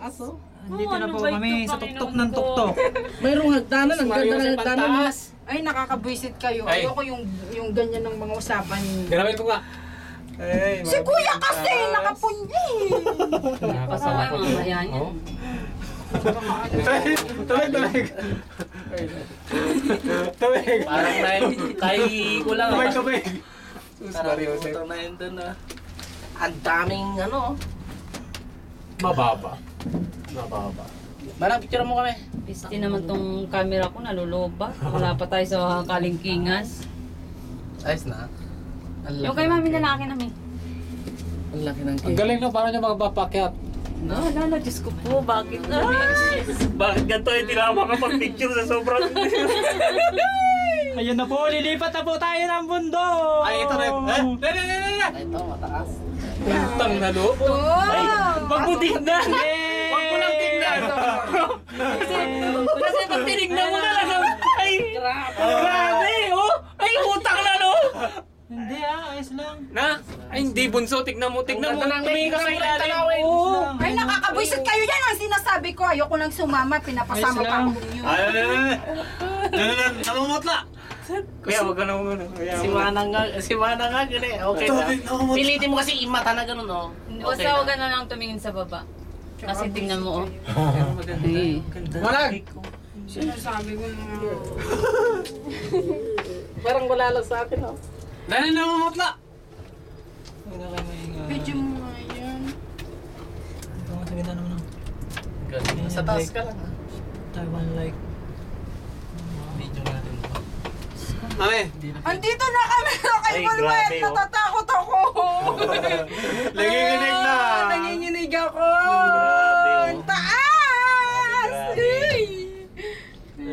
taas oh. Dito na ano po ba kami ito, sa tuktok Panginoon ng ko? tuktok. Mayroong hagdanan, ang ganda ng hagdanan. Ay, nakakabwisit kayo. Ay. Ayoko yung ganyan ng mga usapan. Ganawin ko nga. Ay, Si kuya kasi, nakapunyi. Pasaway mamaya niyan. Oh. Tuwig. Tuwig. Parang kay ko lang. Tuwig. Parang utang na yun dun ah. Ang daming ano. Mababa. Marang picture mo kami. Pisti naman tong camera ko, naluloba. Wala pa tayo sa kalingkingas. Ayos na. Yung kay mami lalaki namin. Ang laki ng Ang galing no, parang niya magpapakyat. Lala, Diyos ko po, bakit? Bakit ganito? Hindi na makapag-picture sa sobrang... Ayun na po, lilipat na po tayo ng bundok. Ay, ito rin. Ito, mataas. Puntang na loob. Ay, wag mo tignan! Wag mo lang tignan! Kasi pag tinignan mo na lang, ay, grabe, oh! Ay, utang na, no? Hindi ayos lang. Na? Ay, hindi bunso. Tignan mo. Tumingin ka sa ilalim. Oo. Ay, nakakabwisit kayo yan. Ang sinasabi ko, ayoko lang sumama. Pinapasama Ayos pa lang. ako ninyo. Namumutla. Kuya, wag ka na muna. Si Manang nga gano'n eh. Okay ba? Pilitin mo kasi imata na gano'n oh. Basta huwag ka na lang tumingin sa baba. Kasi tingnan mo, oh. Ay. Walag! Sinasabi ko na. Parang wala lang sa akin oh. Dahil namumutla. Huwag na kayo maingay. Video mo nga yan. Ito nga sa ganda naman. Sa taas ka lang ah. Taiwan like. Video natin to. Mami. Andito na kami sa kay Ay, Manuel. grabe, oh. Natatakot ako. Nanginginig na. Nanginginig ako. Grabe, oh. Ang taas. Grabe. Ay.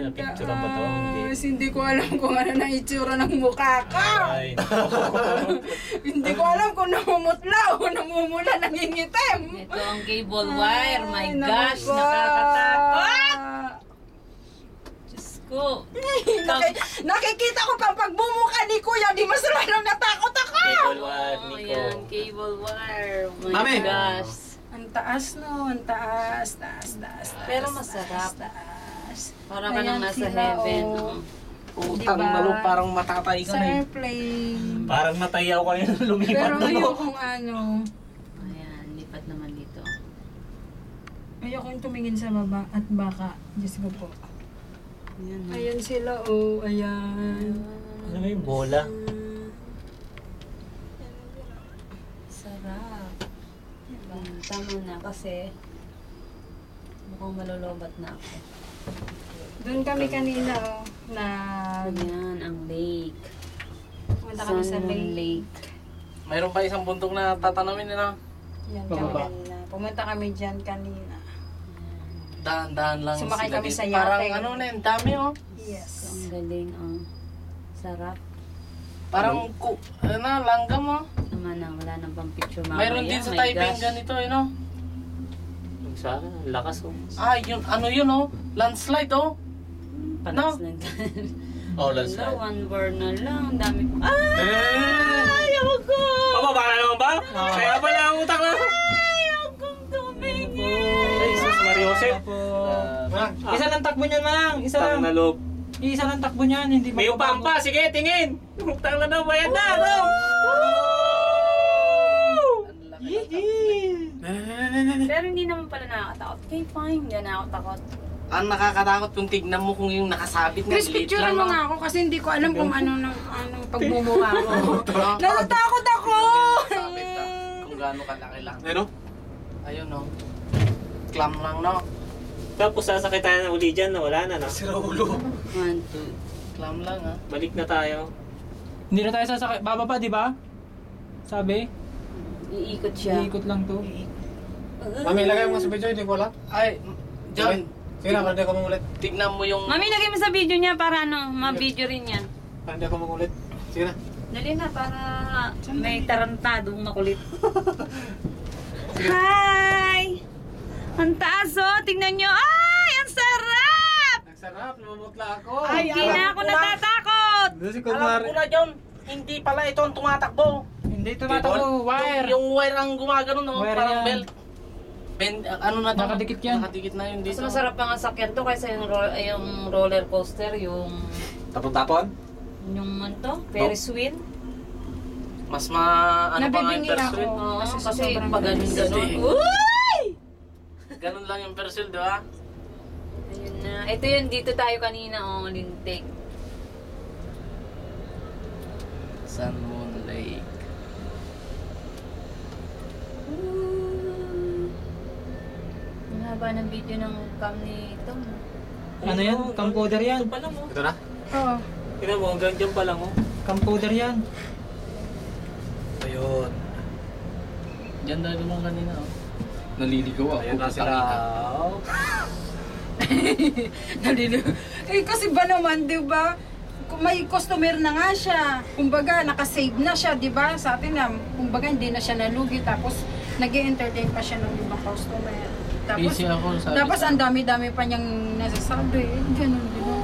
Picture ba to? Taas. Hindi ko alam kung ano na itsura ng mukha ka. Ay. Hindi ko alam kung namumutla o namumula, nangingitim. Ito ang cable wire. My Ay, gosh, naku po. nakakatakot. Diyos ko. Nakikita ko pang pagbumuka ni Kuya, di mas lang natakot ako. Cable wire, Oh, Nico. yan, cable wire. Oh my Mami. gosh. Ang taas no, ang taas. Pero masarap. Taas. Para ka nang Ayan nasa sila, heaven. oh. Oh. Utang Diba? na loob, parang matatay ka Sa na eh. airplane. Parang natayaw ka na lumipat Pero na no. ayokong ano, Ayan, lipat naman dito. ayokong tumingin sa baba at baka. Diyos ko po. Ayan, oh. Ayan sila, oh. Ayan. Ano mo yung bola? Sarap. Tama na kasi mukhang malulobat na ako. Doon kami kanina, oh, na Ayan, ang lake. pumunta kami sa Sun lake. Lake. Mayroon pa isang bundok na tatanamin na. Yan kami Pababa. kanina. Pumunta kami dyan kanina. Daan-daan lang Sumakay sila kami dito. sa yate. Parang ano na yun, dami oh. Yes. Ang galing, oh. Sarap. Parang langgam oh. Naman na, wala nang pang picture mamaya. Mayroon din sa My Taipei gosh. ganito you know. Sana, lakas oh. Ah, yun, ano yun oh. Landslide oh. Panas No. na Oh, Wala, let's one bar na lang. Ang dami ko. Ayaw ko! Pababa na naman ba? Kaya pala ang utak na. Ayaw kong tumingin! Ay, Jesus Maria Joseph. Po. Isa lang takbo niyan, Manang. Isa Tang na lang. loob. Isa lang takbo niyan, hindi May magbabago. upang pa. Sige, tingin. Tang na daw, bayan na. Pero hindi naman pala nakakatakot. Okay, fine. Hindi na ako takot. Ang nakakatakot kung tignan mo kung yung nakasabit na Chris, liit picturean mo no? nga ako kasi hindi ko alam kung ano pagbumuka ko. No? Natatakot ako! Sabit na. Kung gaano kalaki lang. Ano? Ayun no. Clam lang no. Tapos sasakay tayo na uli dyan na wala na. Sira ulo. 1, 2. Clam lang ah. Balik na tayo. Hindi na tayo sasakay. Bababa, di ba? Sabi? Iikot siya. Iikot lang to. Mami, lagay mo sa video, hindi ko lang. Ay, John, Sige na, para hindi ako mamulit. tignan mo yung... Mami, lagay mo sa video niya para ano, ma-video rin yan. Para hindi ako mamulit. Sige na. Dali na, para may tarantadong makulit. Hi! Ang taas oh! Tingnan nyo! Ay! Ang sarap! Nagsarap, namamutla ako. Ay, Hindi na ako natatakot! Doon si Alam Kunwari. ko na John, hindi pala ito ang tumatakbo. Hindi tumatakbo. Wire. Yung wire ang gumagano no, Wire parang yan. belt. Ano na to? Nakadikit yan. Nakadikit na yun Mas dito. masarap pa nga sakyan to kaysa yung roller coaster, yung Tapon-tapon? ano to, Ferris wheel. Mas ano pa nga yung Nabibingi first ako. wheel? Oo, Kasi kasi sobrang pag ganun bilis. ganun. Kasi- Uy! Ganun lang yung first wheel, di ba? Ayun na. Ito yun, dito tayo kanina, lintik. Sun Moon Lake. Ang haba ng video ng cam ni Tom. Ano yan? Camcorder yan. Ito pa lang oh. Ito na? Oo. Tingnan mo, hanggang dyan pa lang oh. Camcorder yan. Ayun. Diyan daw lumang kanina, oh. Naliligaw ako. Ayun na sila. Kasi ba naman, di ba? Kung may customer na nga siya. Kumbaga, nakasave na siya, di ba? Sa atin na, kumbaga, hindi na siya nalugi. Tapos, nag-entertain pa siya ng ibang customer. Tapos, Busy ako, sabi tapos ko. ang dami-dami pa niyang nasasabi. Ganun, di ba?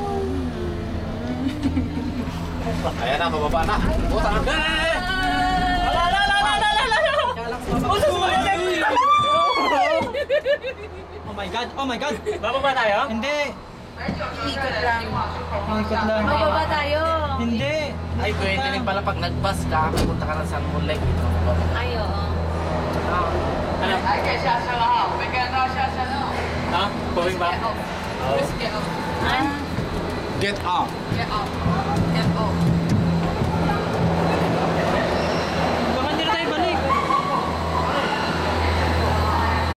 Ayan na, mababa na. Buta na. Oh my God! Oh my God! Bababa tayo? Hindi! Ikot lang. Ikot lang. Mababa tayo. Hindi! Ay, pwede rin pala pag nag-bus ka, pupunta ka ng Sun Moon Lake dito. Ay, oo. Ano? Ha? Going back? Ah, Get up. oh.